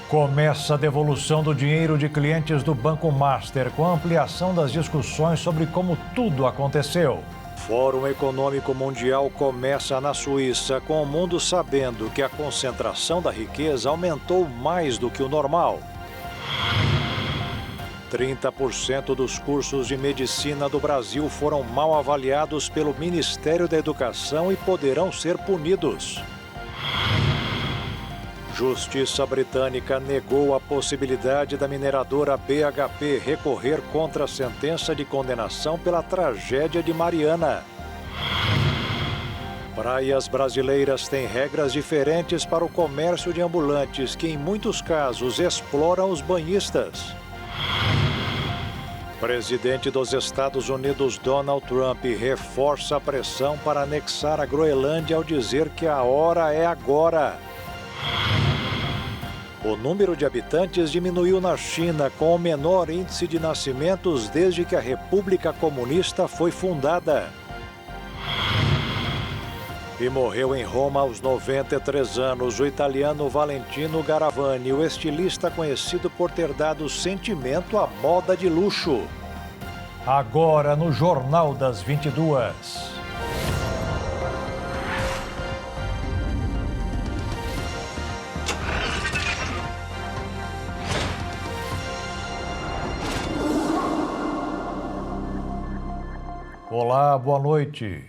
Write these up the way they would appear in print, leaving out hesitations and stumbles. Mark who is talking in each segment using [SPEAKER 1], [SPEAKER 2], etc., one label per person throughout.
[SPEAKER 1] Começa a devolução do dinheiro de clientes do Banco Master, com a ampliação das discussões sobre como tudo aconteceu. Fórum Econômico Mundial começa na Suíça, com o mundo sabendo que a concentração da riqueza aumentou mais do que o normal. 30% dos cursos de medicina do Brasil foram mal avaliados pelo Ministério da Educação e poderão ser punidos. Justiça britânica negou a possibilidade da mineradora BHP recorrer contra a sentença de condenação pela tragédia de Mariana. Praias brasileiras têm regras diferentes para o comércio de ambulantes, que em muitos casos exploram os banhistas. Presidente dos Estados Unidos Donald Trump reforça a pressão para anexar a Groenlândia ao dizer que a hora é agora. O número de habitantes diminuiu na China, com o menor índice de nascimentos desde que a República Comunista foi fundada. E morreu em Roma aos 93 anos o italiano Valentino Garavani, o estilista conhecido por ter dado sentimento à moda de luxo. Agora no Jornal das 22. Olá, boa noite.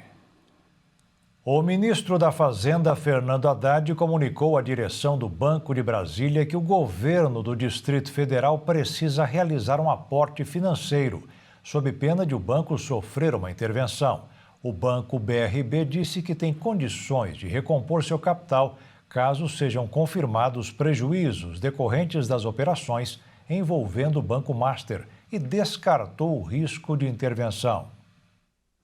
[SPEAKER 1] O ministro da Fazenda, Fernando Haddad, comunicou à direção do Banco de Brasília que o governo do Distrito Federal precisa realizar um aporte financeiro, sob pena de o banco sofrer uma intervenção. O Banco BRB disse que tem condições de recompor seu capital caso sejam confirmados prejuízos decorrentes das operações envolvendo o Banco Master e descartou o risco de intervenção.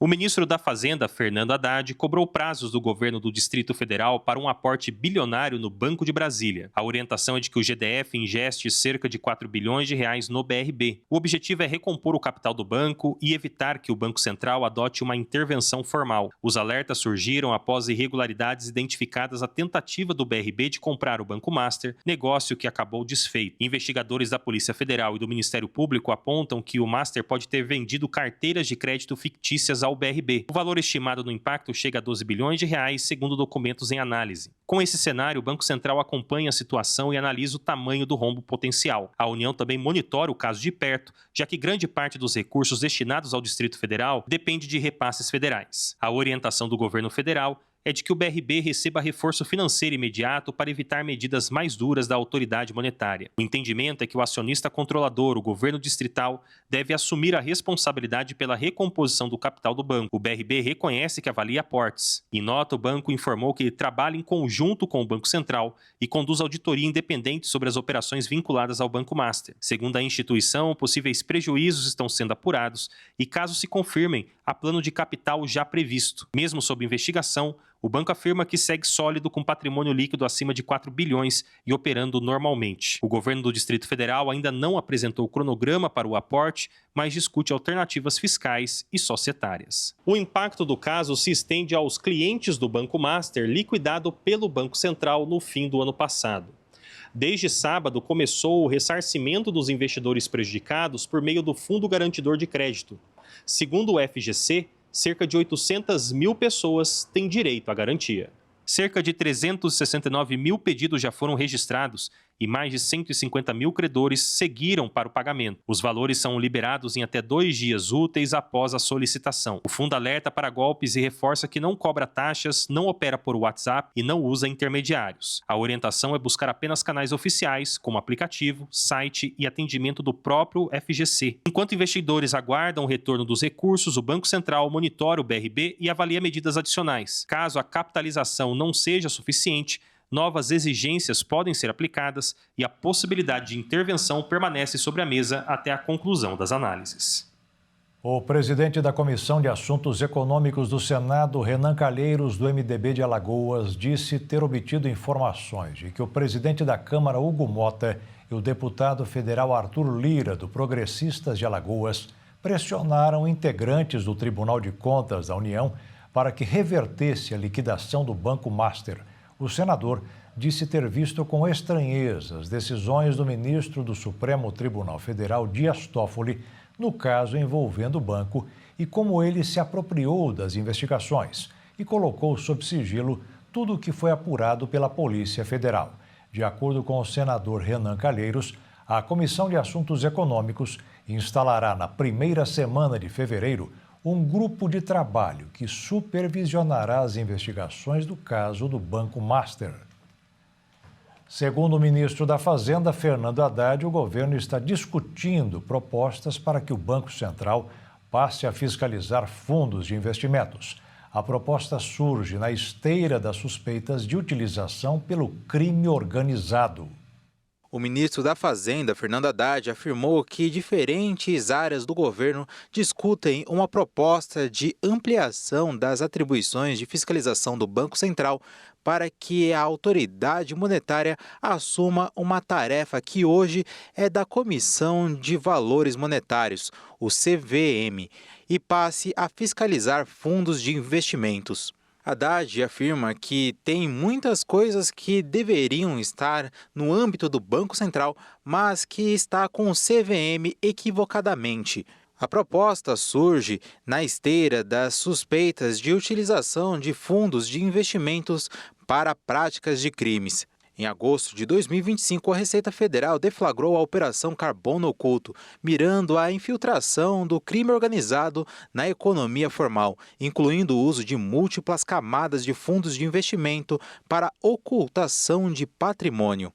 [SPEAKER 2] O ministro da Fazenda, Fernando Haddad, cobrou prazos do governo do Distrito Federal para um aporte bilionário no Banco de Brasília. A orientação é de que o GDF ingeste cerca de 4 bilhões de reais no BRB. O objetivo é recompor o capital do banco e evitar que o Banco Central adote uma intervenção formal. Os alertas surgiram após irregularidades identificadas à tentativa do BRB de comprar o Banco Master, negócio que acabou desfeito. Investigadores da Polícia Federal e do Ministério Público apontam que o Master pode ter vendido carteiras de crédito fictícias ao BRB. O valor estimado no impacto chega a 12 bilhões de reais, segundo documentos em análise. Com esse cenário, o Banco Central acompanha a situação e analisa o tamanho do rombo potencial. A União também monitora o caso de perto, já que grande parte dos recursos destinados ao Distrito Federal depende de repasses federais. A orientação do governo federal é de que o BRB receba reforço financeiro imediato para evitar medidas mais duras da autoridade monetária. O entendimento é que o acionista controlador, o governo distrital, deve assumir a responsabilidade pela recomposição do capital do banco. O BRB reconhece que avalia aportes. Em nota, o banco informou que ele trabalha em conjunto com o Banco Central e conduz auditoria independente sobre as operações vinculadas ao Banco Master. Segundo a instituição, possíveis prejuízos estão sendo apurados e, caso se confirmem, há plano de capital já previsto. Mesmo sob investigação, o banco afirma que segue sólido com patrimônio líquido acima de 4 bilhões e operando normalmente. O governo do Distrito Federal ainda não apresentou o cronograma para o aporte, mas discute alternativas fiscais e societárias. O impacto do caso se estende aos clientes do Banco Master, liquidado pelo Banco Central no fim do ano passado. Desde sábado, começou o ressarcimento dos investidores prejudicados por meio do Fundo Garantidor de Crédito. Segundo o FGC, cerca de 800 mil pessoas têm direito à garantia. Cerca de 369 mil pedidos já foram registrados e mais de 150 mil credores seguiram para o pagamento. Os valores são liberados em até 2 dias úteis após a solicitação. O fundo alerta para golpes e reforça que não cobra taxas, não opera por WhatsApp e não usa intermediários. A orientação é buscar apenas canais oficiais, como aplicativo, site e atendimento do próprio FGC. Enquanto investidores aguardam o retorno dos recursos, o Banco Central monitora o BRB e avalia medidas adicionais. Caso a capitalização não seja suficiente, novas exigências podem ser aplicadas e a possibilidade de intervenção permanece sobre a mesa até a conclusão das análises.
[SPEAKER 1] O presidente da Comissão de Assuntos Econômicos do Senado, Renan Calheiros, do MDB de Alagoas, disse ter obtido informações de que o presidente da Câmara, Hugo Mota, e o deputado federal Arthur Lira, do Progressistas de Alagoas, pressionaram integrantes do Tribunal de Contas da União para que revertesse a liquidação do Banco Master. O senador disse ter visto com estranheza as decisões do ministro do Supremo Tribunal Federal, Dias Toffoli, no caso envolvendo o banco e como ele se apropriou das investigações e colocou sob sigilo tudo o que foi apurado pela Polícia Federal. De acordo com o senador Renan Calheiros, a Comissão de Assuntos Econômicos instalará na primeira semana de fevereiro um grupo de trabalho que supervisionará as investigações do caso do Banco Master. Segundo o ministro da Fazenda, Fernando Haddad, o governo está discutindo propostas para que o Banco Central passe a fiscalizar fundos de investimentos. A proposta surge na esteira das suspeitas de utilização pelo crime organizado.
[SPEAKER 3] O ministro da Fazenda, Fernando Haddad, afirmou que diferentes áreas do governo discutem uma proposta de ampliação das atribuições de fiscalização do Banco Central para que a autoridade monetária assuma uma tarefa que hoje é da Comissão de Valores Monetários, o CVM, e passe a fiscalizar fundos de investimentos. Haddad afirma que tem muitas coisas que deveriam estar no âmbito do Banco Central, mas que está com o CVM equivocadamente. A proposta surge na esteira das suspeitas de utilização de fundos de investimentos para práticas de crimes. Em agosto de 2025, a Receita Federal deflagrou a Operação Carbono Oculto, mirando a infiltração do crime organizado na economia formal, incluindo o uso de múltiplas camadas de fundos de investimento para ocultação de patrimônio.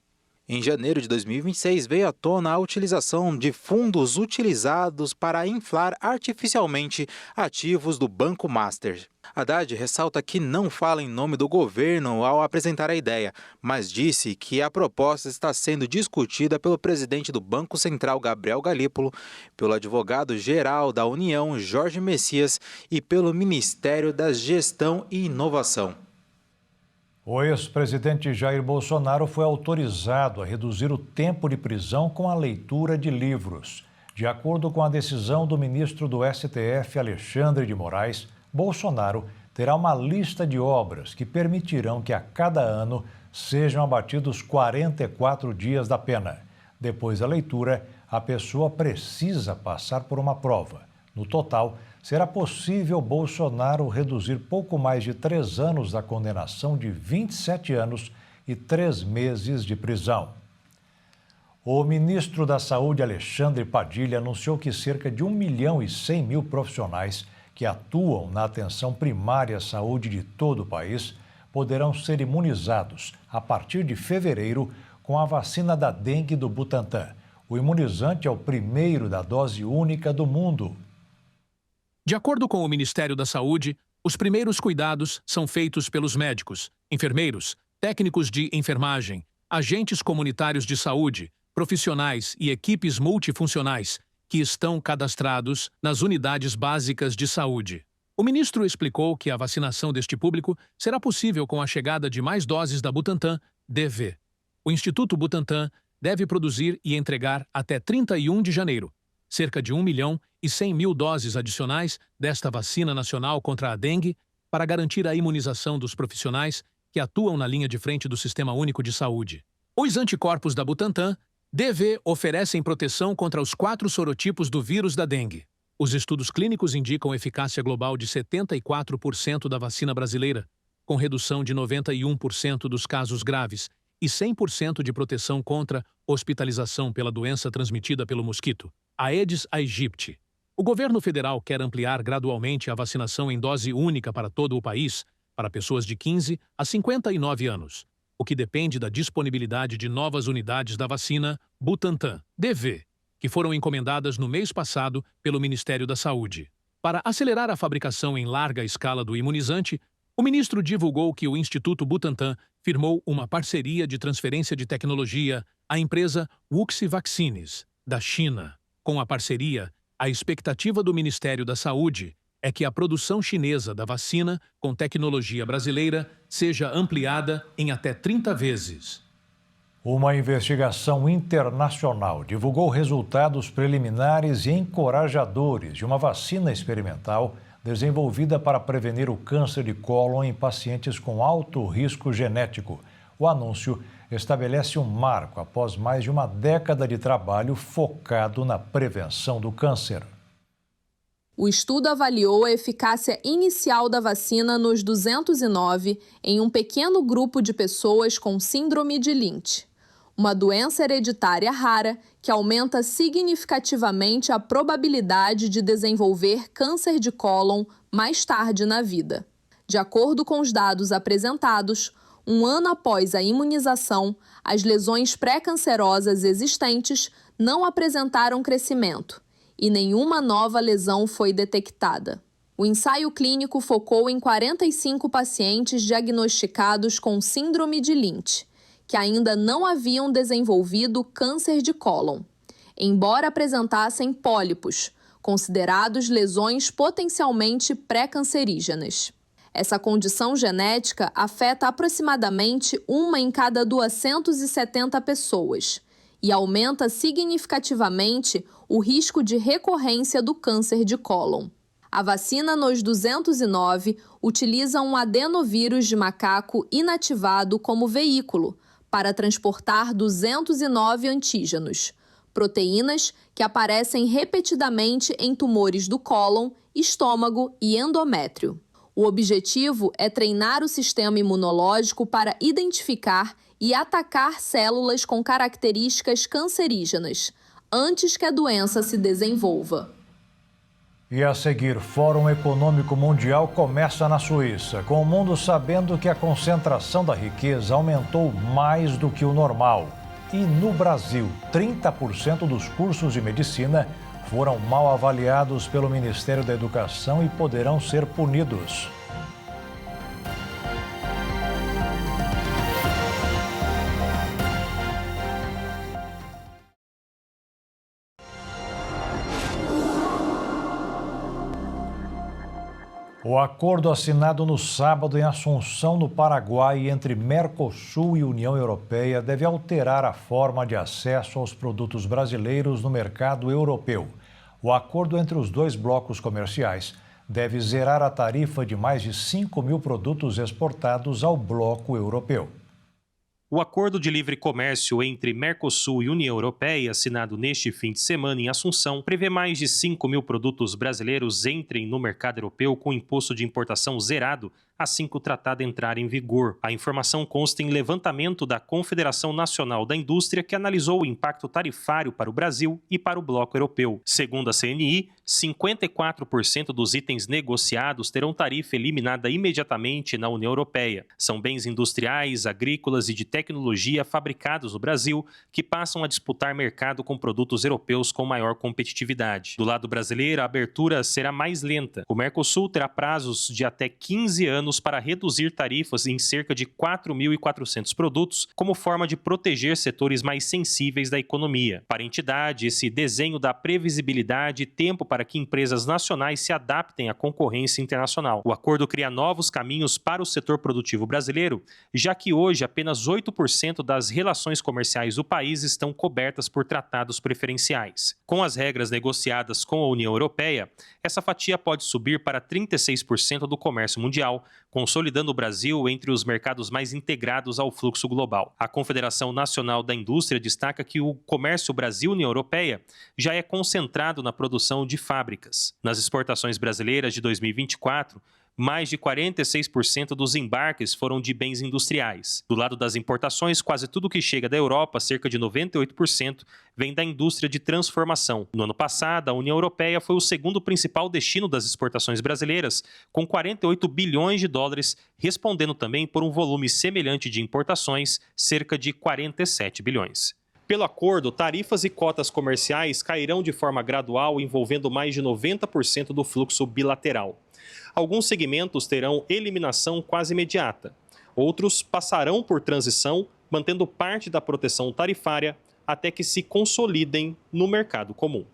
[SPEAKER 3] Em janeiro de 2026, veio à tona a utilização de fundos utilizados para inflar artificialmente ativos do Banco Master. Haddad ressalta que não fala em nome do governo ao apresentar a ideia, mas disse que a proposta está sendo discutida pelo presidente do Banco Central, Gabriel Galípolo, pelo advogado-geral da União, Jorge Messias, e pelo Ministério da Gestão e Inovação.
[SPEAKER 1] O ex-presidente Jair Bolsonaro foi autorizado a reduzir o tempo de prisão com a leitura de livros. De acordo com a decisão do ministro do STF, Alexandre de Moraes, Bolsonaro terá uma lista de obras que permitirão que a cada ano sejam abatidos 44 dias da pena. Depois da leitura, a pessoa precisa passar por uma prova. No total, será possível Bolsonaro reduzir pouco mais de 3 anos da condenação de 27 anos e 3 meses de prisão. O ministro da Saúde, Alexandre Padilha, anunciou que cerca de 1.100.000 profissionais que atuam na atenção primária à saúde de todo o país poderão ser imunizados a partir de fevereiro com a vacina da dengue do Butantan. O imunizante é o primeiro da dose única do mundo.
[SPEAKER 4] De acordo com o Ministério da Saúde, os primeiros cuidados são feitos pelos médicos, enfermeiros, técnicos de enfermagem, agentes comunitários de saúde, profissionais e equipes multifuncionais que estão cadastrados nas unidades básicas de saúde. O ministro explicou que a vacinação deste público será possível com a chegada de mais doses da Butantan DV. O Instituto Butantan deve produzir e entregar até 31 de janeiro cerca de 1.100.000 doses adicionais desta vacina nacional contra a dengue para garantir a imunização dos profissionais que atuam na linha de frente do Sistema Único de Saúde. Os anticorpos da Butantan DV oferecem proteção contra os 4 sorotipos do vírus da dengue. Os estudos clínicos indicam eficácia global de 74% da vacina brasileira, com redução de 91% dos casos graves e 100% de proteção contra hospitalização pela doença transmitida pelo mosquito, Aedes aegypti. O governo federal quer ampliar gradualmente a vacinação em dose única para todo o país, para pessoas de 15 a 59 anos, o que depende da disponibilidade de novas unidades da vacina Butantan DV, que foram encomendadas no mês passado pelo Ministério da Saúde. Para acelerar a fabricação em larga escala do imunizante, o ministro divulgou que o Instituto Butantan firmou uma parceria de transferência de tecnologia à empresa WuXi Vaccines, da China. Com a parceria, a expectativa do Ministério da Saúde é que a produção chinesa da vacina com tecnologia brasileira seja ampliada em até 30 vezes.
[SPEAKER 1] Uma investigação internacional divulgou resultados preliminares e encorajadores de uma vacina experimental desenvolvida para prevenir o câncer de cólon em pacientes com alto risco genético. O anúncio estabelece um marco após mais de uma década de trabalho focado na prevenção do câncer.
[SPEAKER 5] O estudo avaliou a eficácia inicial da vacina nos 209 em um pequeno grupo de pessoas com síndrome de Lynch, uma doença hereditária rara que aumenta significativamente a probabilidade de desenvolver câncer de cólon mais tarde na vida. De acordo com os dados apresentados, um ano após a imunização, as lesões pré-cancerosas existentes não apresentaram crescimento e nenhuma nova lesão foi detectada. O ensaio clínico focou em 45 pacientes diagnosticados com síndrome de Lynch, que ainda não haviam desenvolvido câncer de cólon, embora apresentassem pólipos, considerados lesões potencialmente pré-cancerígenas. Essa condição genética afeta aproximadamente 1 em cada 270 pessoas e aumenta significativamente o risco de recorrência do câncer de cólon. A vacina nos 209 utiliza um adenovírus de macaco inativado como veículo para transportar 209 antígenos, proteínas que aparecem repetidamente em tumores do cólon, estômago e endométrio. O objetivo é treinar o sistema imunológico para identificar e atacar células com características cancerígenas, antes que a doença se desenvolva.
[SPEAKER 1] E a seguir, Fórum Econômico Mundial começa na Suíça, com o mundo sabendo que a concentração da riqueza aumentou mais do que o normal. E no Brasil, 30% dos cursos de medicina foram mal avaliados pelo Ministério da Educação e poderão ser punidos. O acordo assinado no sábado em Assunção, no Paraguai, entre Mercosul e União Europeia deve alterar a forma de acesso aos produtos brasileiros no mercado europeu. O acordo entre os dois blocos comerciais deve zerar a tarifa de mais de 5.000 produtos exportados ao bloco europeu.
[SPEAKER 2] O Acordo de Livre Comércio entre Mercosul e União Europeia, assinado neste fim de semana em Assunção, prevê mais de 5.000 produtos brasileiros entrem no mercado europeu com imposto de importação zerado assim que o tratado entrar em vigor. A informação consta em levantamento da Confederação Nacional da Indústria, que analisou o impacto tarifário para o Brasil e para o bloco europeu. Segundo a CNI, 54% dos itens negociados terão tarifa eliminada imediatamente na União Europeia. São bens industriais, agrícolas e de tecnologia fabricados no Brasil que passam a disputar mercado com produtos europeus com maior competitividade. Do lado brasileiro, a abertura será mais lenta. O Mercosul terá prazos de até 15 anos para reduzir tarifas em cerca de 4.400 produtos, como forma de proteger setores mais sensíveis da economia. Para a entidade, esse desenho dá previsibilidade e tempo para que empresas nacionais se adaptem à concorrência internacional. O acordo cria novos caminhos para o setor produtivo brasileiro, já que hoje apenas 8% das relações comerciais do país estão cobertas por tratados preferenciais. Com as regras negociadas com a União Europeia, essa fatia pode subir para 36% do comércio mundial, consolidando o Brasil entre os mercados mais integrados ao fluxo global. A Confederação Nacional da Indústria destaca que o comércio Brasil-União Europeia já é concentrado na produção de fábricas. Nas exportações brasileiras de 2024, mais de 46% dos embarques foram de bens industriais. Do lado das importações, quase tudo que chega da Europa, cerca de 98%, vem da indústria de transformação. No ano passado, a União Europeia foi o segundo principal destino das exportações brasileiras, com 48 bilhões de dólares, respondendo também por um volume semelhante de importações, cerca de 47 bilhões. Pelo acordo, tarifas e cotas comerciais cairão de forma gradual, envolvendo mais de 90% do fluxo bilateral. Alguns segmentos terão eliminação quase imediata. Outros passarão por transição, mantendo parte da proteção tarifária até que se consolidem no mercado comum.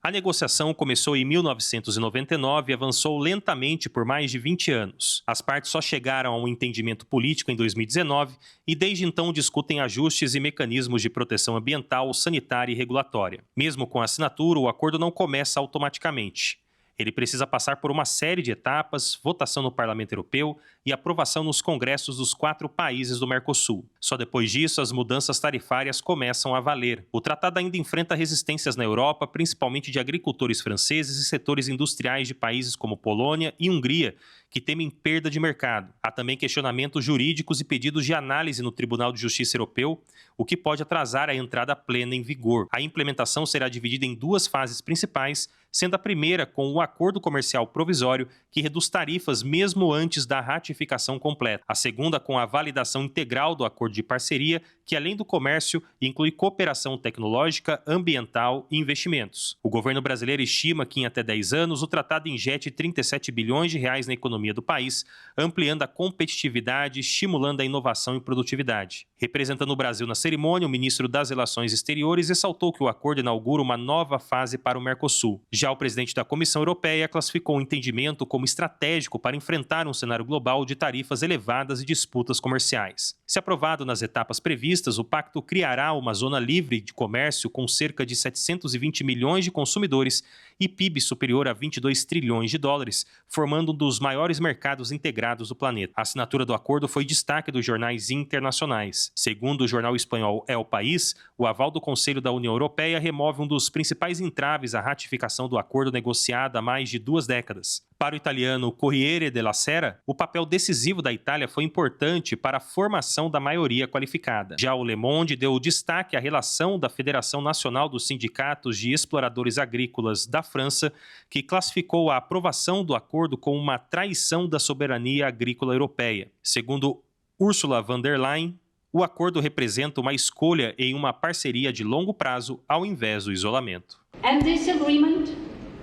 [SPEAKER 2] A negociação começou em 1999 e avançou lentamente por mais de 20 anos. As partes só chegaram a um entendimento político em 2019 e desde então discutem ajustes e mecanismos de proteção ambiental, sanitária e regulatória. Mesmo com a assinatura, o acordo não começa automaticamente. Ele precisa passar por uma série de etapas, votação no Parlamento Europeu e aprovação nos congressos dos 4 países do Mercosul. Só depois disso, as mudanças tarifárias começam a valer. O tratado ainda enfrenta resistências na Europa, principalmente de agricultores franceses e setores industriais de países como Polônia e Hungria, que temem perda de mercado. Há também questionamentos jurídicos e pedidos de análise no Tribunal de Justiça Europeu, o que pode atrasar a entrada plena em vigor. A implementação será dividida em 2 fases principais, sendo a primeira com o acordo comercial provisório, que reduz tarifas mesmo antes da ratificação completa. A segunda com a validação integral do acordo de parceria, que além do comércio, inclui cooperação tecnológica, ambiental e investimentos. O governo brasileiro estima que em até 10 anos o tratado injete 37 bilhões de reais na economia do país, ampliando a competitividade, estimulando a inovação e produtividade. Representando o Brasil na cerimônia, o ministro das Relações Exteriores ressaltou que o acordo inaugura uma nova fase para o Mercosul. Já o presidente da Comissão Europeia classificou o entendimento como estratégico para enfrentar um cenário global de tarifas elevadas e disputas comerciais. Se aprovado nas etapas previstas, o pacto criará uma zona livre de comércio com cerca de 720 milhões de consumidores e PIB superior a 22 trilhões de dólares, formando um dos maiores mercados integrados do planeta. A assinatura do acordo foi destaque dos jornais internacionais. Segundo o jornal espanhol El País, o aval do Conselho da União Europeia remove um dos principais entraves à ratificação do acordo negociado há mais de 2 décadas. Para o italiano Corriere della Sera, o papel decisivo da Itália foi importante para a formação da maioria qualificada. Já o Le Monde deu destaque à relação da Federação Nacional dos Sindicatos de Exploradores Agrícolas da França, que classificou a aprovação do acordo como uma traição da soberania agrícola europeia. Segundo Ursula von der Leyen, o acordo representa uma escolha em uma parceria de longo prazo ao invés do isolamento.
[SPEAKER 6] And this agreement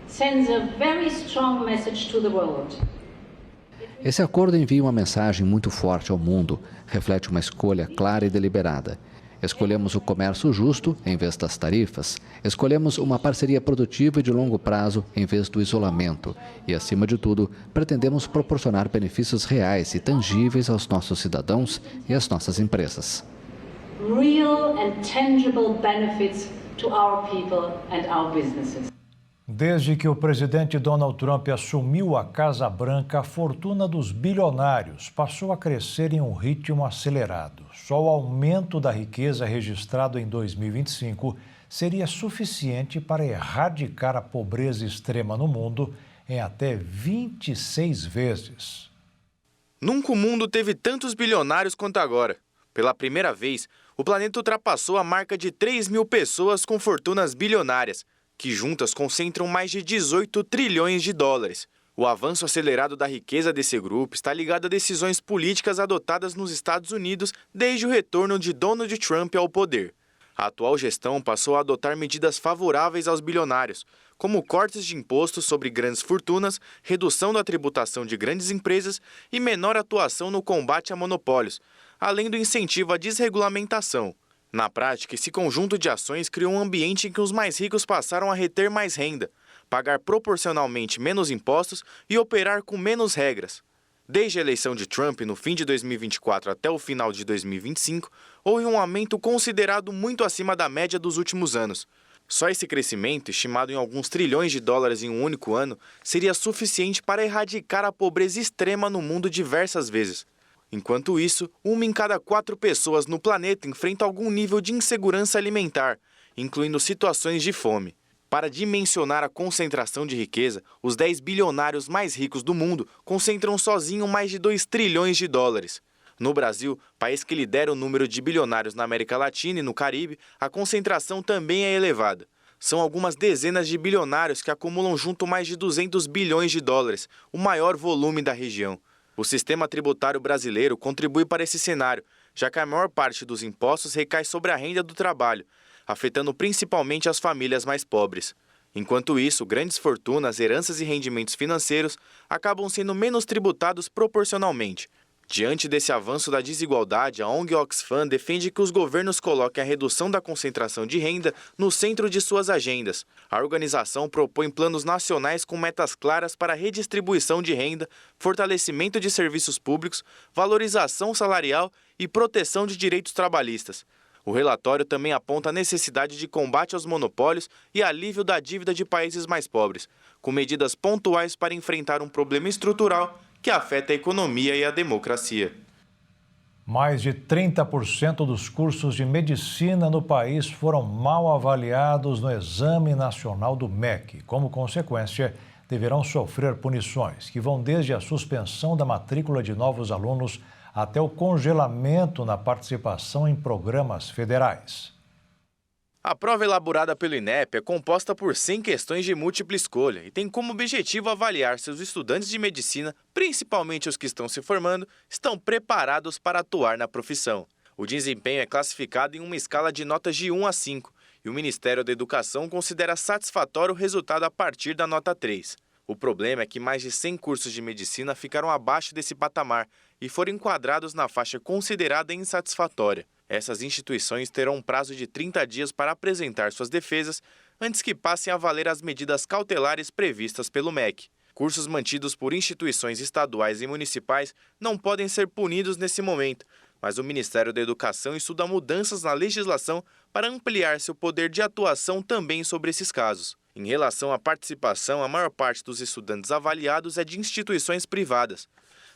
[SPEAKER 6] sends a very strong message to the world.
[SPEAKER 7] Esse acordo envia uma mensagem muito forte ao mundo, reflete uma escolha clara e deliberada. Escolhemos o comércio justo em vez das tarifas, escolhemos uma parceria produtiva e de longo prazo em vez do isolamento e, acima de tudo, pretendemos proporcionar benefícios reais e tangíveis aos nossos cidadãos e às nossas empresas.
[SPEAKER 6] Real and tangible benefits to our people and our businesses.
[SPEAKER 1] Desde que o presidente Donald Trump assumiu a Casa Branca, a fortuna dos bilionários passou a crescer em um ritmo acelerado. Só o aumento da riqueza registrado em 2025 seria suficiente para erradicar a pobreza extrema no mundo em até 26 vezes.
[SPEAKER 8] Nunca o mundo teve tantos bilionários quanto agora. Pela primeira vez, o planeta ultrapassou a marca de 3 mil pessoas com fortunas bilionárias, que juntas concentram mais de 18 trilhões de dólares. O avanço acelerado da riqueza desse grupo está ligado a decisões políticas adotadas nos Estados Unidos desde o retorno de Donald Trump ao poder. A atual gestão passou a adotar medidas favoráveis aos bilionários, como cortes de impostos sobre grandes fortunas, redução da tributação de grandes empresas e menor atuação no combate a monopólios, além do incentivo à desregulamentação. Na prática, esse conjunto de ações criou um ambiente em que os mais ricos passaram a reter mais renda, pagar proporcionalmente menos impostos e operar com menos regras. Desde a eleição de Trump no fim de 2024 até o final de 2025, houve um aumento considerado muito acima da média dos últimos anos. Só esse crescimento, estimado em alguns trilhões de dólares em um único ano, seria suficiente para erradicar a pobreza extrema no mundo diversas vezes. Enquanto isso, 1 em cada 4 pessoas no planeta enfrenta algum nível de insegurança alimentar, incluindo situações de fome. Para dimensionar a concentração de riqueza, os 10 bilionários mais ricos do mundo concentram sozinhos mais de 2 trilhões de dólares. No Brasil, país que lidera o número de bilionários na América Latina e no Caribe, a concentração também é elevada. São algumas dezenas de bilionários que acumulam junto mais de 200 bilhões de dólares, o maior volume da região. O sistema tributário brasileiro contribui para esse cenário, já que a maior parte dos impostos recai sobre a renda do trabalho, afetando principalmente as famílias mais pobres. Enquanto isso, grandes fortunas, heranças e rendimentos financeiros acabam sendo menos tributados proporcionalmente. Diante desse avanço da desigualdade, a ONG Oxfam defende que os governos coloquem a redução da concentração de renda no centro de suas agendas. A organização propõe planos nacionais com metas claras para a redistribuição de renda, fortalecimento de serviços públicos, valorização salarial e proteção de direitos trabalhistas. O relatório também aponta a necessidade de combate aos monopólios e alívio da dívida de países mais pobres, com medidas pontuais para enfrentar um problema estrutural que afeta a economia e a democracia.
[SPEAKER 1] Mais de 30% dos cursos de medicina no país foram mal avaliados no Exame Nacional do MEC. Como consequência, deverão sofrer punições, que vão desde a suspensão da matrícula de novos alunos até o congelamento na participação em programas federais.
[SPEAKER 8] A prova elaborada pelo INEP é composta por 100 questões de múltipla escolha e tem como objetivo avaliar se os estudantes de medicina, principalmente os que estão se formando, estão preparados para atuar na profissão. O desempenho é classificado em uma escala de notas de 1 a 5 e o Ministério da Educação considera satisfatório o resultado a partir da nota 3. O problema é que mais de 100 cursos de medicina ficaram abaixo desse patamar e foram enquadrados na faixa considerada insatisfatória. Essas instituições terão um prazo de 30 dias para apresentar suas defesas antes que passem a valer as medidas cautelares previstas pelo MEC. Cursos mantidos por instituições estaduais e municipais não podem ser punidos nesse momento, mas o Ministério da Educação estuda mudanças na legislação para ampliar seu poder de atuação também sobre esses casos. Em relação à participação, a maior parte dos estudantes avaliados é de instituições privadas.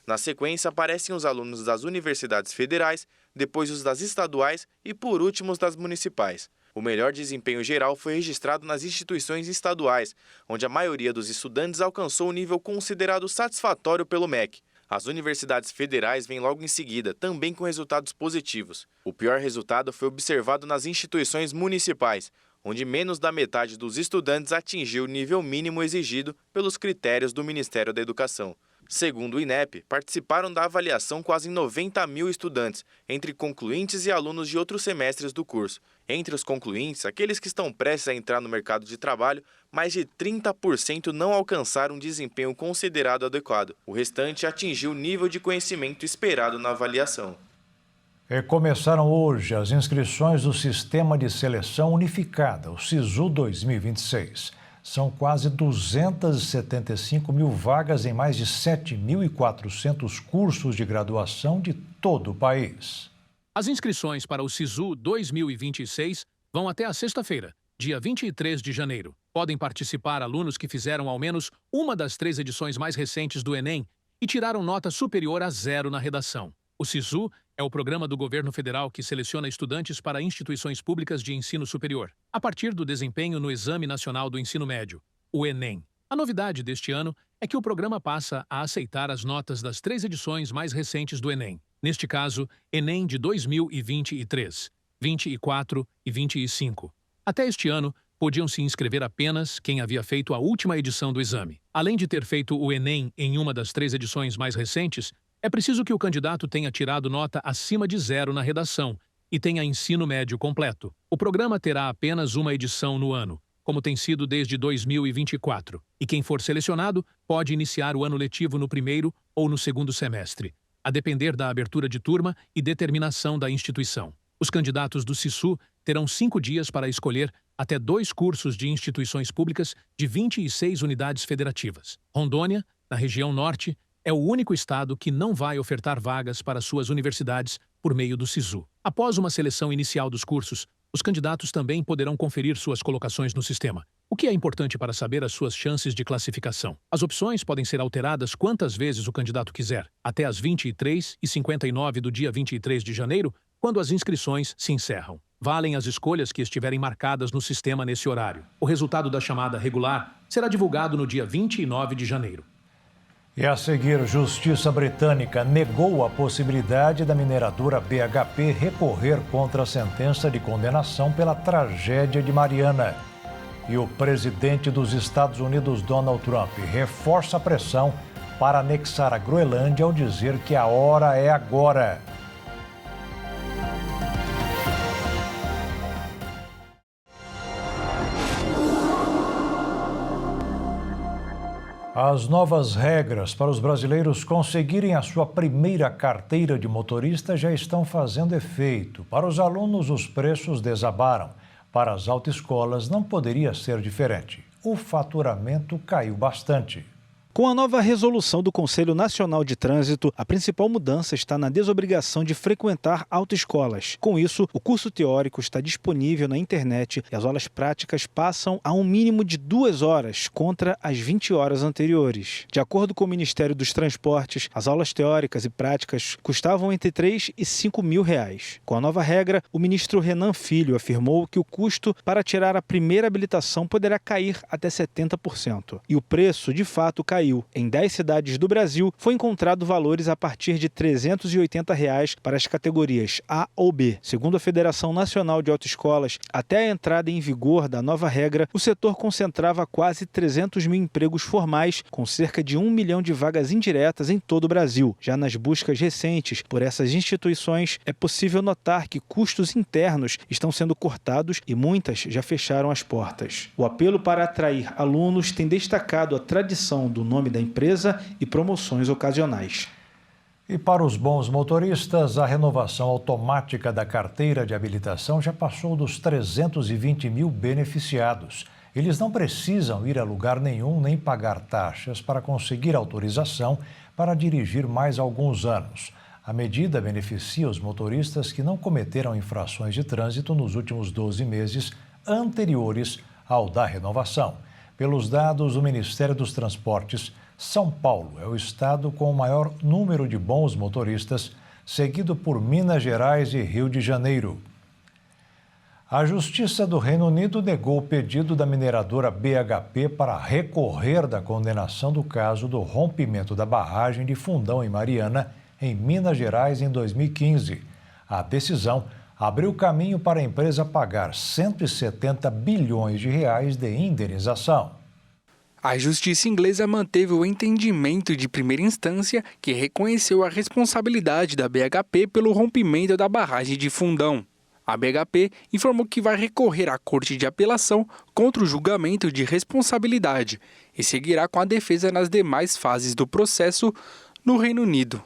[SPEAKER 8] Na sequência, aparecem os alunos das universidades federais, depois os das estaduais e, por último, os das municipais. O melhor desempenho geral foi registrado nas instituições estaduais, onde a maioria dos estudantes alcançou o nível considerado satisfatório pelo MEC. As universidades federais vêm logo em seguida, também com resultados positivos. O pior resultado foi observado nas instituições municipais, onde menos da metade dos estudantes atingiu o nível mínimo exigido pelos critérios do Ministério da Educação. Segundo o INEP, participaram da avaliação quase 90 mil estudantes, entre concluintes e alunos de outros semestres do curso. Entre os concluintes, aqueles que estão prestes a entrar no mercado de trabalho, mais de 30% não alcançaram um desempenho considerado adequado. O restante atingiu o nível de conhecimento esperado na avaliação.
[SPEAKER 1] Começaram hoje as inscrições do Sistema de Seleção Unificada, o SISU 2026. São quase 275 mil vagas em mais de 7.400 cursos de graduação de todo o país.
[SPEAKER 4] As inscrições para o SISU 2026 vão até a sexta-feira, dia 23 de janeiro. Podem participar alunos que fizeram ao menos uma das 3 edições mais recentes do Enem e tiraram nota superior a 0 na redação. O SISU é o programa do governo federal que seleciona estudantes para instituições públicas de ensino superior, a partir do desempenho no Exame Nacional do Ensino Médio, o Enem. A novidade deste ano é que o programa passa a aceitar as notas das 3 edições mais recentes do Enem. Neste caso, Enem de 2023, 24 e 25. Até este ano, podiam se inscrever apenas quem havia feito a última edição do exame. Além de ter feito o Enem em uma das 3 edições mais recentes, é preciso que o candidato tenha tirado nota acima de 0 na redação e tenha ensino médio completo. O programa terá apenas uma edição no ano, como tem sido desde 2024, e quem for selecionado pode iniciar o ano letivo no primeiro ou no segundo semestre, a depender da abertura de turma e determinação da instituição. Os candidatos do SISU terão 5 dias para escolher até 2 cursos de instituições públicas de 26 unidades federativas. Rondônia, na região norte, é o único estado que não vai ofertar vagas para suas universidades por meio do SISU. Após uma seleção inicial dos cursos, os candidatos também poderão conferir suas colocações no sistema, o que é importante para saber as suas chances de classificação. As opções podem ser alteradas quantas vezes o candidato quiser, até às 23h59 do dia 23 de janeiro, quando as inscrições se encerram. Valem as escolhas que estiverem marcadas no sistema nesse horário. O resultado da chamada regular será divulgado no dia 29 de janeiro.
[SPEAKER 1] E a seguir, Justiça Britânica negou a possibilidade da mineradora BHP recorrer contra a sentença de condenação pela tragédia de Mariana. E o presidente dos Estados Unidos, Donald Trump, reforça a pressão para anexar a Groenlândia ao dizer que a hora é agora. As novas regras para os brasileiros conseguirem a sua primeira carteira de motorista já estão fazendo efeito. Para os alunos, os preços desabaram. Para as autoescolas, não poderia ser diferente. O faturamento caiu bastante.
[SPEAKER 9] Com a nova resolução do Conselho Nacional de Trânsito, a principal mudança está na desobrigação de frequentar autoescolas. Com isso, o curso teórico está disponível na internet e as aulas práticas passam a um mínimo de 2 horas, contra as 20 horas anteriores. De acordo com o Ministério dos Transportes, as aulas teóricas e práticas custavam entre 3 e 5 mil reais. Com a nova regra, o ministro Renan Filho afirmou que o custo para tirar a primeira habilitação poderá cair até 70%. E o preço, de fato, caiu. Em 10 cidades do Brasil, foi encontrado valores a partir de R$ 380 reais para as categorias A ou B. Segundo a Federação Nacional de Autoescolas, até a entrada em vigor da nova regra, o setor concentrava quase 300 mil empregos formais, com cerca de 1 milhão de vagas indiretas em todo o Brasil. Já nas buscas recentes por essas instituições, é possível notar que custos internos estão sendo cortados e muitas já fecharam as portas. O apelo para atrair alunos tem destacado a tradição do nome da empresa e promoções ocasionais.
[SPEAKER 1] E para os bons motoristas, a renovação automática da carteira de habilitação já passou dos 320 mil beneficiados. Eles não precisam ir a lugar nenhum nem pagar taxas para conseguir autorização para dirigir mais alguns anos. A medida beneficia os motoristas que não cometeram infrações de trânsito nos últimos 12 meses anteriores ao da renovação. Pelos dados do Ministério dos Transportes, São Paulo é o estado com o maior número de bons motoristas, seguido por Minas Gerais e Rio de Janeiro. A Justiça do Reino Unido negou o pedido da mineradora BHP para recorrer da condenação do caso do rompimento da barragem de Fundão em Mariana, em Minas Gerais, em 2015. A decisão abriu caminho para a empresa pagar 170 bilhões de reais de indenização.
[SPEAKER 10] A justiça inglesa manteve o entendimento de primeira instância que reconheceu a responsabilidade da BHP pelo rompimento da barragem de Fundão. A BHP informou que vai recorrer à Corte de Apelação contra o julgamento de responsabilidade e seguirá com a defesa nas demais fases do processo no Reino Unido.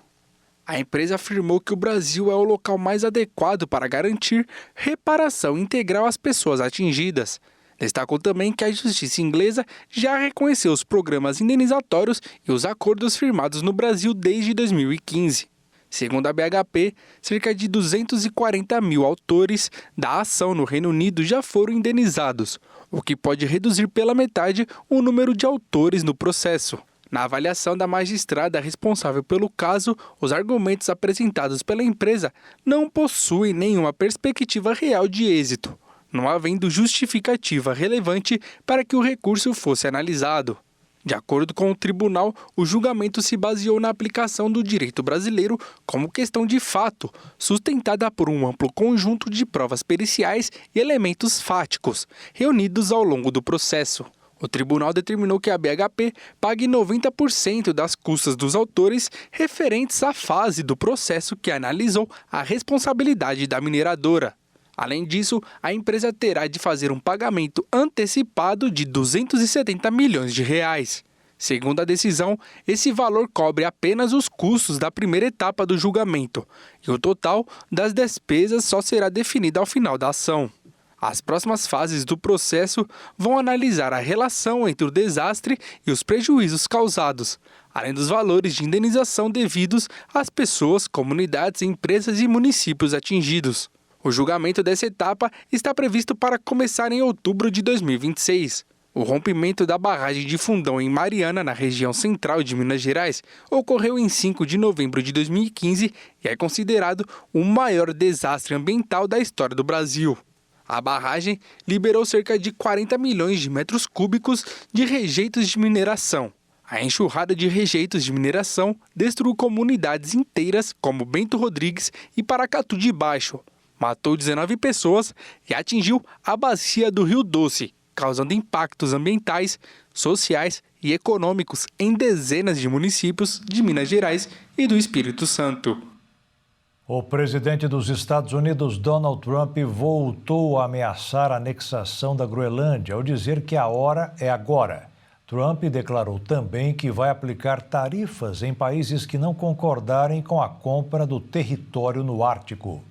[SPEAKER 10] A empresa afirmou que o Brasil é o local mais adequado para garantir reparação integral às pessoas atingidas. Destacou também que a justiça inglesa já reconheceu os programas indenizatórios e os acordos firmados no Brasil desde 2015. Segundo a BHP, cerca de 240 mil autores da ação no Reino Unido já foram indenizados, o que pode reduzir pela metade o número de autores no processo. Na avaliação da magistrada responsável pelo caso, os argumentos apresentados pela empresa não possuem nenhuma perspectiva real de êxito, não havendo justificativa relevante para que o recurso fosse analisado. De acordo com o tribunal, o julgamento se baseou na aplicação do direito brasileiro como questão de fato, sustentada por um amplo conjunto de provas periciais e elementos fáticos, reunidos ao longo do processo. O tribunal determinou que a BHP pague 90% das custas dos autores referentes à fase do processo que analisou a responsabilidade da mineradora. Além disso, a empresa terá de fazer um pagamento antecipado de 270 milhões de reais. Segundo a decisão, esse valor cobre apenas os custos da primeira etapa do julgamento e o total das despesas só será definido ao final da ação. As próximas fases do processo vão analisar a relação entre o desastre e os prejuízos causados, além dos valores de indenização devidos às pessoas, comunidades, empresas e municípios atingidos. O julgamento dessa etapa está previsto para começar em outubro de 2026. O rompimento da barragem de Fundão em Mariana, na região central de Minas Gerais, ocorreu em 5 de novembro de 2015 e é considerado o maior desastre ambiental da história do Brasil. A barragem liberou cerca de 40 milhões de metros cúbicos de rejeitos de mineração. A enxurrada de rejeitos de mineração destruiu comunidades inteiras como Bento Rodrigues e Paracatu de Baixo, matou 19 pessoas e atingiu a bacia do Rio Doce, causando impactos ambientais, sociais e econômicos em dezenas de municípios de Minas Gerais e do Espírito Santo.
[SPEAKER 1] O presidente dos Estados Unidos, Donald Trump, voltou a ameaçar a anexação da Groenlândia ao dizer que a hora é agora. Trump declarou também que vai aplicar tarifas em países que não concordarem com a compra do território no Ártico.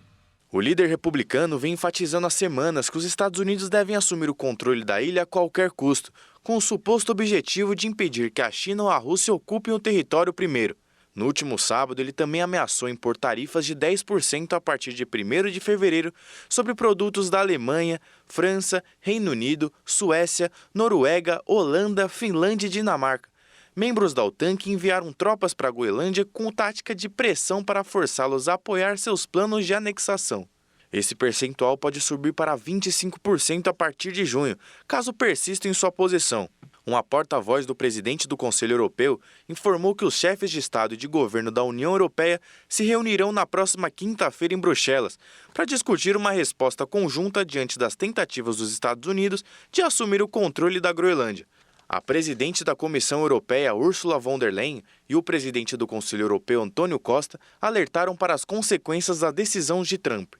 [SPEAKER 8] O líder republicano vem enfatizando há semanas que os Estados Unidos devem assumir o controle da ilha a qualquer custo, com o suposto objetivo de impedir que a China ou a Rússia ocupem o território primeiro. No último sábado, ele também ameaçou impor tarifas de 10% a partir de 1º de fevereiro sobre produtos da Alemanha, França, Reino Unido, Suécia, Noruega, Holanda, Finlândia e Dinamarca. Membros da OTAN que enviaram tropas para a Groenlândia com tática de pressão para forçá-los a apoiar seus planos de anexação. Esse percentual pode subir para 25% a partir de junho, caso persistam em sua posição. Uma porta-voz do presidente do Conselho Europeu informou que os chefes de Estado e de governo da União Europeia se reunirão na próxima quinta-feira em Bruxelas para discutir uma resposta conjunta diante das tentativas dos Estados Unidos de assumir o controle da Groenlândia. A presidente da Comissão Europeia, Ursula von der Leyen, e o presidente do Conselho Europeu, Antônio Costa, alertaram para as consequências da decisão de Trump.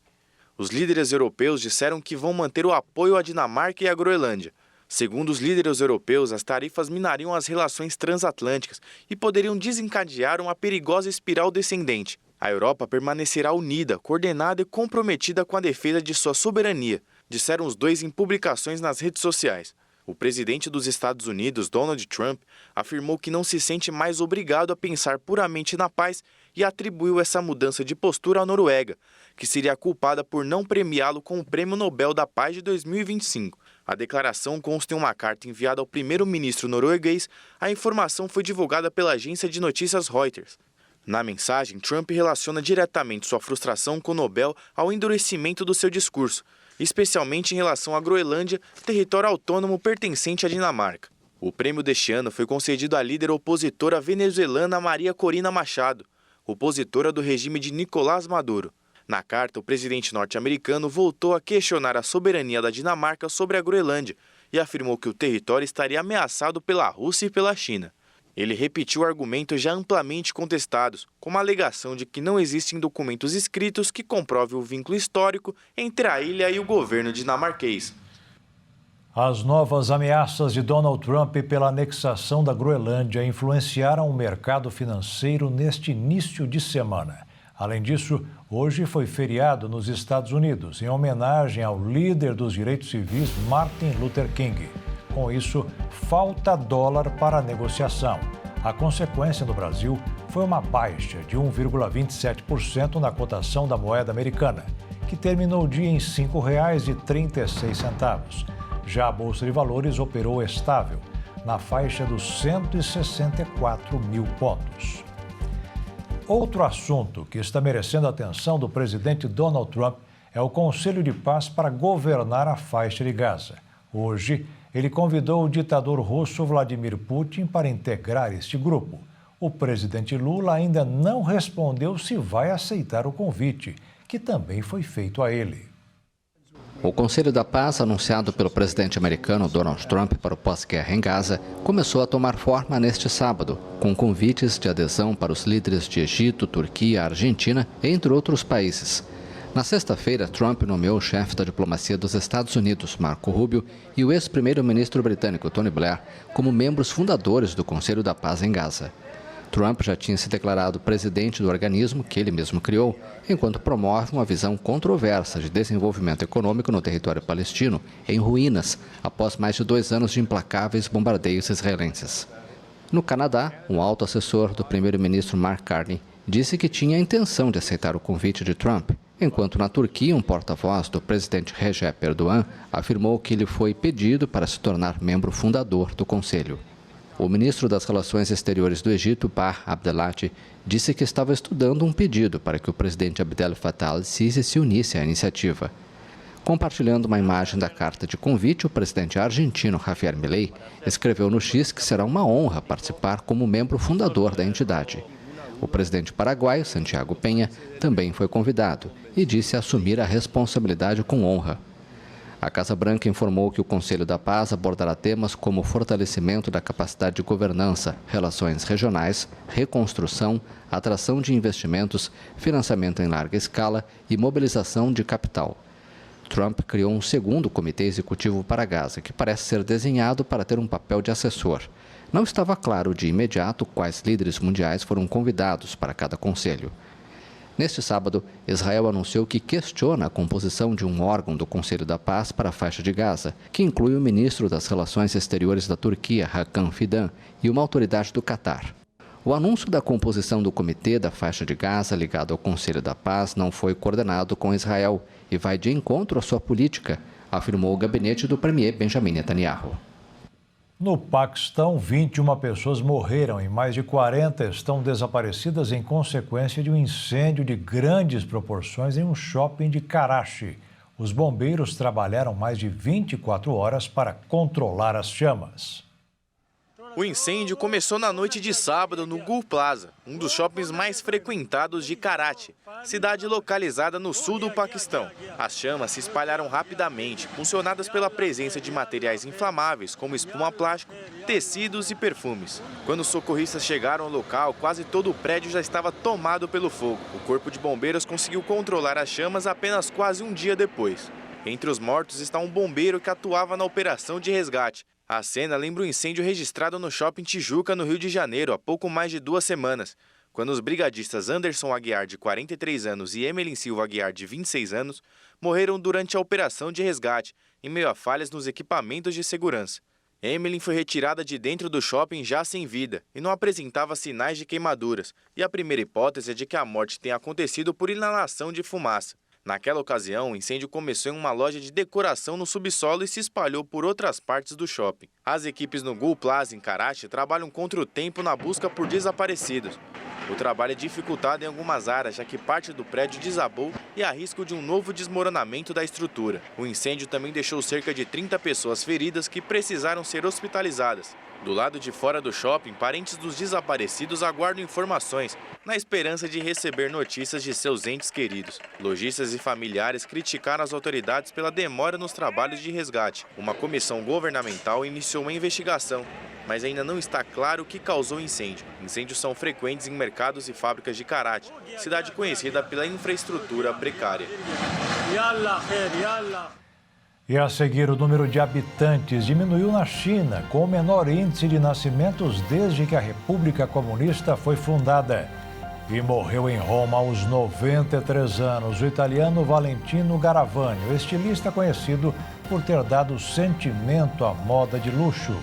[SPEAKER 8] Os líderes europeus disseram que vão manter o apoio à Dinamarca e à Groenlândia. Segundo os líderes europeus, as tarifas minariam as relações transatlânticas e poderiam desencadear uma perigosa espiral descendente. A Europa permanecerá unida, coordenada e comprometida com a defesa de sua soberania, disseram os dois em publicações nas redes sociais. O presidente dos Estados Unidos, Donald Trump, afirmou que não se sente mais obrigado a pensar puramente na paz e atribuiu essa mudança de postura à Noruega, que seria culpada por não premiá-lo com o Prêmio Nobel da Paz de 2025. A declaração consta em uma carta enviada ao primeiro-ministro norueguês. A informação foi divulgada pela agência de notícias Reuters. Na mensagem, Trump relaciona diretamente sua frustração com o Nobel ao endurecimento do seu discurso, especialmente em relação à Groenlândia, território autônomo pertencente à Dinamarca. O prêmio deste ano foi concedido à líder opositora venezuelana Maria Corina Machado, opositora do regime de Nicolás Maduro. Na carta, o presidente norte-americano voltou a questionar a soberania da Dinamarca sobre a Groenlândia e afirmou que o território estaria ameaçado pela Rússia e pela China. Ele repetiu argumentos já amplamente contestados, como a alegação de que não existem documentos escritos que comprovem o vínculo histórico entre a ilha e o governo dinamarquês.
[SPEAKER 1] As novas ameaças de Donald Trump pela anexação da Groenlândia influenciaram o mercado financeiro neste início de semana. Além disso, hoje foi feriado nos Estados Unidos, em homenagem ao líder dos direitos civis, Martin Luther King. Com isso, falta dólar para a negociação. A consequência no Brasil foi uma baixa de 1,27% na cotação da moeda americana, que terminou o dia em R$ 5,36. Já a Bolsa de Valores operou estável, na faixa dos 164 mil pontos. Outro assunto que está merecendo a atenção do presidente Donald Trump é o Conselho de Paz para governar a faixa de Gaza. Hoje, ele convidou o ditador russo Vladimir Putin para integrar este grupo. O presidente Lula ainda não respondeu se vai aceitar o convite, que também foi feito a ele.
[SPEAKER 7] O Conselho da Paz, anunciado pelo presidente americano Donald Trump para o pós-guerra em Gaza, começou a tomar forma neste sábado, com convites de adesão para os líderes de Egito, Turquia, Argentina, entre outros países. Na sexta-feira, Trump nomeou o chefe da diplomacia dos Estados Unidos, Marco Rubio, e o ex-primeiro-ministro britânico Tony Blair como membros fundadores do Conselho da Paz em Gaza. Trump já tinha se declarado presidente do organismo que ele mesmo criou, enquanto promove uma visão controversa de desenvolvimento econômico no território palestino, em ruínas, após mais de 2 anos de implacáveis bombardeios israelenses. No Canadá, um alto assessor do primeiro-ministro Mark Carney disse que tinha a intenção de aceitar o convite de Trump, enquanto na Turquia, um porta-voz do presidente Recep Erdogan afirmou que lhe foi pedido para se tornar membro fundador do Conselho. O ministro das Relações Exteriores do Egito, Bah Abdelati, disse que estava estudando um pedido para que o presidente Abdel Fattah al-Sisi se unisse à iniciativa. Compartilhando uma imagem da carta de convite, o presidente argentino Javier Milei escreveu no X que será uma honra participar como membro fundador da entidade. O presidente paraguaio, Santiago Peña, também foi convidado e disse assumir a responsabilidade com honra. A Casa Branca informou que o Conselho da Paz abordará temas como fortalecimento da capacidade de governança, relações regionais, reconstrução, atração de investimentos, financiamento em larga escala e mobilização de capital. Trump criou um segundo comitê executivo para Gaza, que parece ser desenhado para ter um papel de assessor. Não estava claro de imediato quais líderes mundiais foram convidados para cada conselho. Neste sábado, Israel anunciou que questiona a composição de um órgão do Conselho da Paz para a faixa de Gaza, que inclui o ministro das Relações Exteriores da Turquia, Hakan Fidan, e uma autoridade do Catar. O anúncio da composição do Comitê da Faixa de Gaza ligado ao Conselho da Paz não foi coordenado com Israel e vai de encontro à sua política, afirmou o gabinete do premier Benjamin Netanyahu.
[SPEAKER 1] No Paquistão, 21 pessoas morreram e mais de 40 estão desaparecidas em consequência de um incêndio de grandes proporções em um shopping de Karachi. Os bombeiros trabalharam mais de 24 horas para controlar as chamas.
[SPEAKER 8] O incêndio começou na noite de sábado no Gul Plaza, um dos shoppings mais frequentados de Karachi, cidade localizada no sul do Paquistão. As chamas se espalharam rapidamente, impulsionadas pela presença de materiais inflamáveis, como espuma plástico, tecidos e perfumes. Quando os socorristas chegaram ao local, quase todo o prédio já estava tomado pelo fogo. O corpo de bombeiros conseguiu controlar as chamas apenas quase um dia depois. Entre os mortos está um bombeiro que atuava na operação de resgate. A cena lembra um incêndio registrado no Shopping Tijuca, no Rio de Janeiro, há pouco mais de 2 semanas, quando os brigadistas Anderson Aguiar, de 43 anos, e Emelin Silva Aguiar, de 26 anos, morreram durante a operação de resgate, em meio a falhas nos equipamentos de segurança. Emelin foi retirada de dentro do shopping já sem vida e não apresentava sinais de queimaduras, e a primeira hipótese é de que a morte tenha acontecido por inalação de fumaça. Naquela ocasião, o incêndio começou em uma loja de decoração no subsolo e se espalhou por outras partes do shopping. As equipes no Gul Plaza, em Karachi, trabalham contra o tempo na busca por desaparecidos. O trabalho é dificultado em algumas áreas, já que parte do prédio desabou e há risco de um novo desmoronamento da estrutura. O incêndio também deixou cerca de 30 pessoas feridas que precisaram ser hospitalizadas. Do lado de fora do shopping, parentes dos desaparecidos aguardam informações, na esperança de receber notícias de seus entes queridos. Lojistas e familiares criticaram as autoridades pela demora nos trabalhos de resgate. Uma comissão governamental iniciou uma investigação, mas ainda não está claro o que causou o incêndio. Incêndios são frequentes em mercados e fábricas de Karachi, cidade conhecida pela infraestrutura precária.
[SPEAKER 1] E a seguir, o número de habitantes diminuiu na China, com o menor índice de nascimentos desde que a República Comunista foi fundada. E morreu em Roma aos 93 anos o italiano Valentino Garavani, o estilista conhecido por ter dado sentimento à moda de luxo.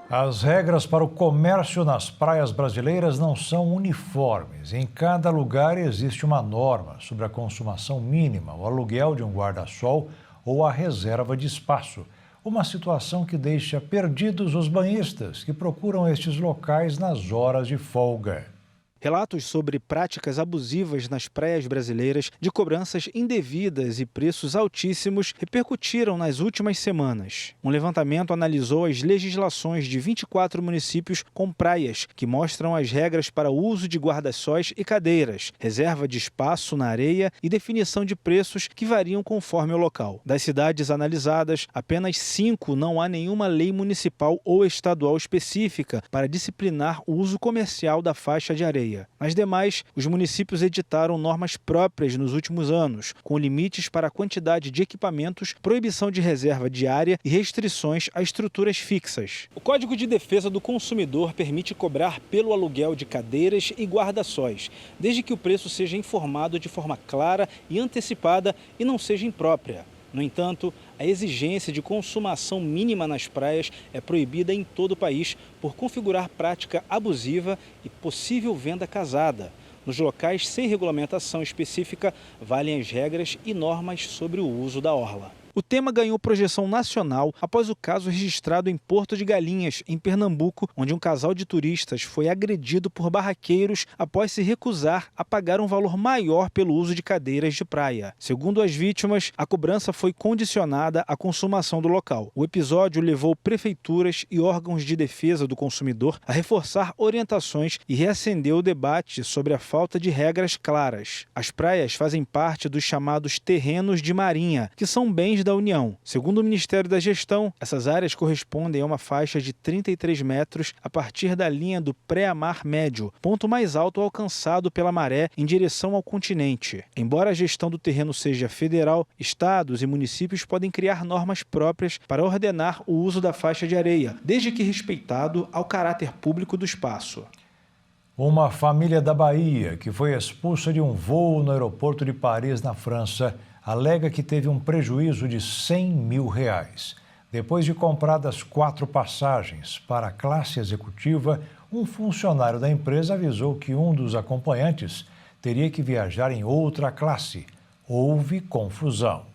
[SPEAKER 1] As regras para o comércio nas praias brasileiras não são uniformes. Em cada lugar existe uma norma sobre a consumação mínima, o aluguel de um guarda-sol ou a reserva de espaço. Uma situação que deixa perdidos os banhistas que procuram estes locais nas horas de folga.
[SPEAKER 9] Relatos sobre práticas abusivas nas praias brasileiras, de cobranças indevidas e preços altíssimos repercutiram nas últimas semanas. Um levantamento analisou as legislações de 24 municípios com praias, que mostram as regras para o uso de guarda-sóis e cadeiras, reserva de espaço na areia e definição de preços que variam conforme o local. Das cidades analisadas, apenas 5 não há nenhuma lei municipal ou estadual específica para disciplinar o uso comercial da faixa de areia. Nas demais, os municípios editaram normas próprias nos últimos anos, com limites para a quantidade de equipamentos, proibição de reserva de área e restrições a estruturas fixas. O Código de Defesa do Consumidor permite cobrar pelo aluguel de cadeiras e guarda-sóis, desde que o preço seja informado de forma clara e antecipada e não seja imprópria. No entanto, a exigência de consumação mínima nas praias é proibida em todo o país por configurar prática abusiva e possível venda casada. Nos locais sem regulamentação específica, valem as regras e normas sobre o uso da orla. O tema ganhou projeção nacional após o caso registrado em Porto de Galinhas, em Pernambuco, onde um casal de turistas foi agredido por barraqueiros após se recusar a pagar um valor maior pelo uso de cadeiras de praia. Segundo as vítimas, a cobrança foi condicionada à consumação do local. O episódio levou prefeituras e órgãos de defesa do consumidor a reforçar orientações e reacendeu o debate sobre a falta de regras claras. As praias fazem parte dos chamados terrenos de marinha, que são bens da União. Segundo o Ministério da Gestão, essas áreas correspondem a uma faixa de 33 metros a partir da linha do pré-mar médio, ponto mais alto alcançado pela maré em direção ao continente. Embora a gestão do terreno seja federal, estados e municípios podem criar normas próprias para ordenar o uso da faixa de areia, desde que respeitado ao caráter público do espaço.
[SPEAKER 1] Uma família da Bahia, que foi expulsa de um voo no aeroporto de Paris, na França, alega que teve um prejuízo de R$100 mil. Depois de compradas 4 passagens para a classe executiva, um funcionário da empresa avisou que um dos acompanhantes teria que viajar em outra classe. Houve confusão.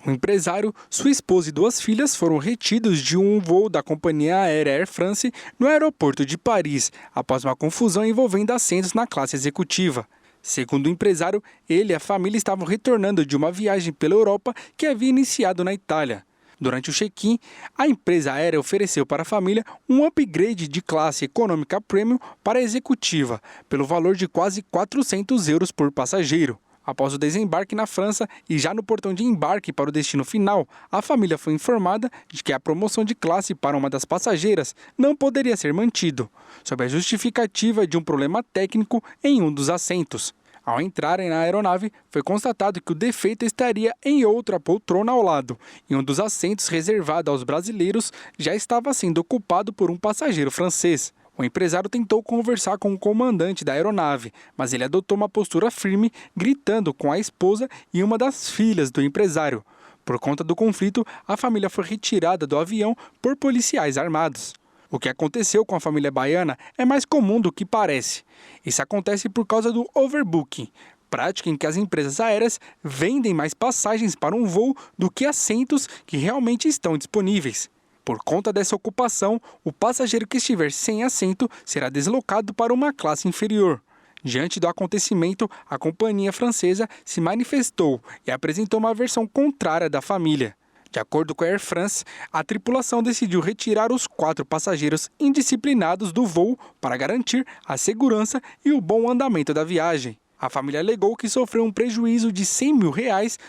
[SPEAKER 10] O empresário, sua esposa e 2 filhas foram retidos de um voo da companhia aérea Air France no aeroporto de Paris, após uma confusão envolvendo assentos na classe executiva. Segundo o empresário, ele e a família estavam retornando de uma viagem pela Europa que havia iniciado na Itália. Durante o check-in, a empresa aérea ofereceu para a família um upgrade de classe econômica premium para a executiva, pelo valor de quase €400 por passageiro. Após o desembarque na França e já no portão de embarque para o destino final, a família foi informada de que a promoção de classe para uma das passageiras não poderia ser mantido, sob a justificativa de um problema técnico em um dos assentos. Ao entrarem na aeronave, foi constatado que o defeito estaria em outra poltrona ao lado, e um dos assentos reservado aos brasileiros já estava sendo ocupado por um passageiro francês. O empresário tentou conversar com o comandante da aeronave, mas ele adotou uma postura firme, gritando com a esposa e uma das filhas do empresário. Por conta do conflito, a família foi retirada do avião por policiais armados. O que aconteceu com a família baiana é mais comum do que parece. Isso acontece por causa do overbooking, prática em que as empresas aéreas vendem mais passagens para um voo do que assentos que realmente estão disponíveis. Por conta dessa ocupação, o passageiro que estiver sem assento será deslocado para uma classe inferior. Diante do acontecimento, a companhia francesa se manifestou e apresentou uma versão contrária da família. De acordo com a Air France, a tripulação decidiu retirar os 4 passageiros indisciplinados do voo para garantir a segurança e o bom andamento da viagem. A família alegou que sofreu um prejuízo de R$100 mil,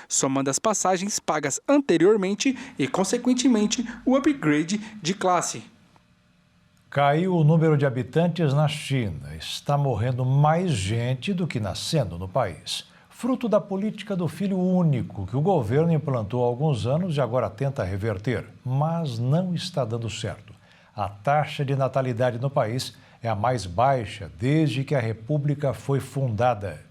[SPEAKER 10] somando as passagens pagas anteriormente e, consequentemente, o upgrade de classe.
[SPEAKER 1] Caiu o número de habitantes na China. Está morrendo mais gente do que nascendo no país. Fruto da política do filho único, que o governo implantou há alguns anos e agora tenta reverter, mas não está dando certo. A taxa de natalidade no país é a mais baixa desde que a República foi fundada.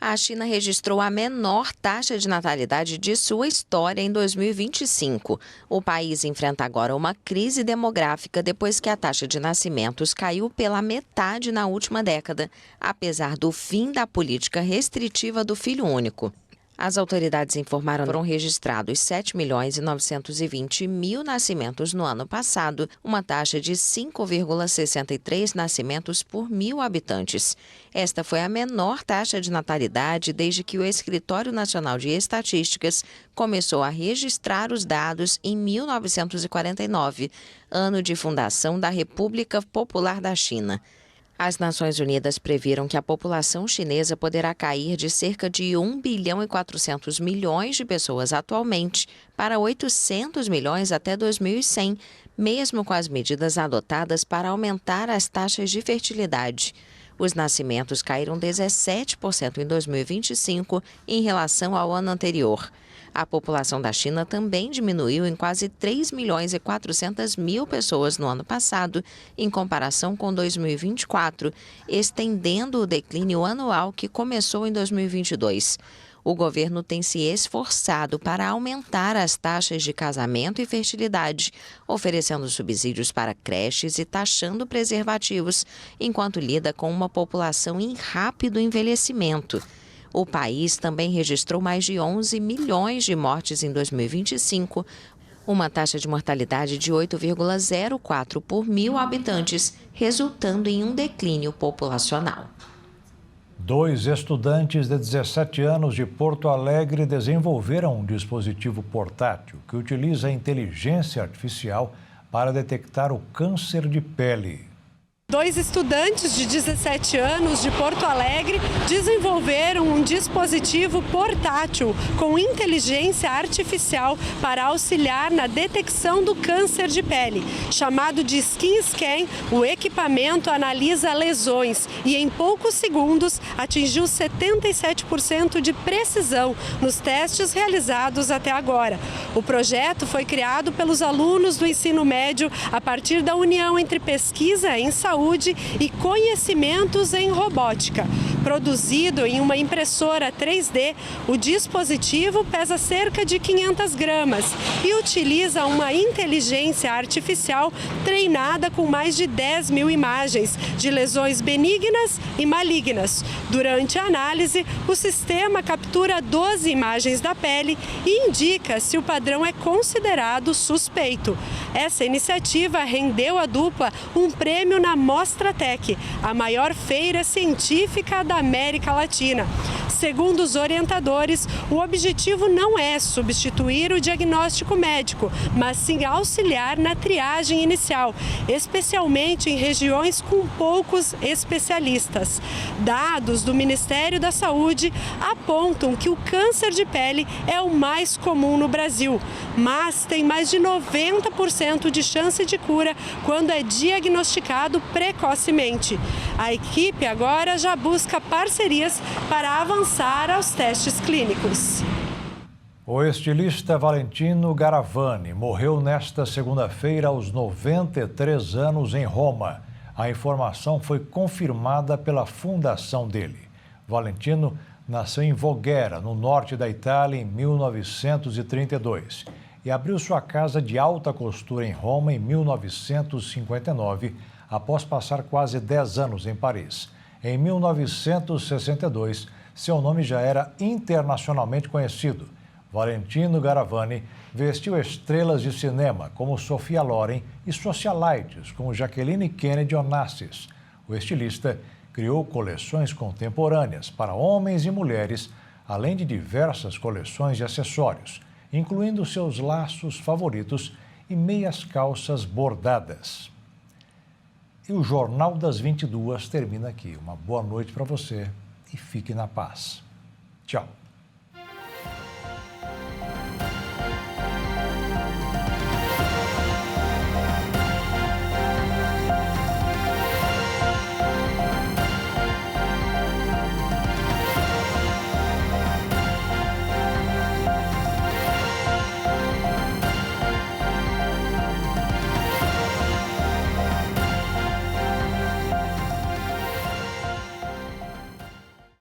[SPEAKER 11] A China registrou a menor taxa de natalidade de sua história em 2025. O país enfrenta agora uma crise demográfica depois que a taxa de nascimentos caiu pela metade na última década, apesar do fim da política restritiva do filho único. As autoridades informaram que foram registrados 7.920.000 nascimentos no ano passado, uma taxa de 5,63 nascimentos por 1.000 habitantes. Esta foi a menor taxa de natalidade desde que o Escritório Nacional de Estatísticas começou a registrar os dados em 1949, ano de fundação da República Popular da China. As Nações Unidas previram que a população chinesa poderá cair de cerca de 1 bilhão e 400 milhões de pessoas atualmente para 800 milhões até 2100, mesmo com as medidas adotadas para aumentar as taxas de fertilidade. Os nascimentos caíram 17% em 2025 em relação ao ano anterior. A população da China também diminuiu em quase 3 milhões e 400 mil pessoas no ano passado, em comparação com 2024, estendendo o declínio anual que começou em 2022. O governo tem se esforçado para aumentar as taxas de casamento e fertilidade, oferecendo subsídios para creches e taxando preservativos, enquanto lida com uma população em rápido envelhecimento. O país também registrou mais de 11 milhões de mortes em 2025, uma taxa de mortalidade de 8,04 por 1.000 habitantes, resultando em um declínio populacional.
[SPEAKER 1] 2 estudantes de 17 anos de Porto Alegre desenvolveram um dispositivo portátil que utiliza a inteligência artificial para detectar o câncer de pele.
[SPEAKER 12] 2 estudantes de 17 anos de Porto Alegre desenvolveram um dispositivo portátil com inteligência artificial para auxiliar na detecção do câncer de pele. Chamado de Skin Scan, o equipamento analisa lesões e em poucos segundos atingiu 77% de precisão nos testes realizados até agora. O projeto foi criado pelos alunos do ensino médio a partir da união entre pesquisa em saúde e conhecimentos em robótica. Produzido em uma impressora 3D, o dispositivo pesa cerca de 500 gramas e utiliza uma inteligência artificial treinada com mais de 10 mil imagens de lesões benignas e malignas. Durante a análise, o sistema captura 12 imagens da pele e indica se o padrão é considerado suspeito. Essa iniciativa rendeu à dupla um prêmio na Mostra Tech, a maior feira científica da América Latina. Segundo os orientadores, o objetivo não é substituir o diagnóstico médico, mas sim auxiliar na triagem inicial, especialmente em regiões com poucos especialistas. Dados do Ministério da Saúde apontam que o câncer de pele é o mais comum no Brasil, mas tem mais de 90% de chance de cura quando é diagnosticado precocemente. A equipe agora já busca parcerias para avançar aos testes clínicos.
[SPEAKER 1] O estilista Valentino Garavani morreu nesta segunda-feira aos 93 anos em Roma. A informação foi confirmada pela fundação dele. Valentino nasceu em Voghera, no norte da Itália, em 1932 e abriu sua casa de alta costura em Roma em 1959, após passar quase 10 anos em Paris. Em 1962, seu nome já era internacionalmente conhecido. Valentino Garavani vestiu estrelas de cinema como Sophia Loren e socialites como Jacqueline Kennedy Onassis. O estilista criou coleções contemporâneas para homens e mulheres, além de diversas coleções de acessórios, incluindo seus laços favoritos e meias calças bordadas. E o Jornal das 22 termina aqui. Uma boa noite para você e fique na paz. Tchau.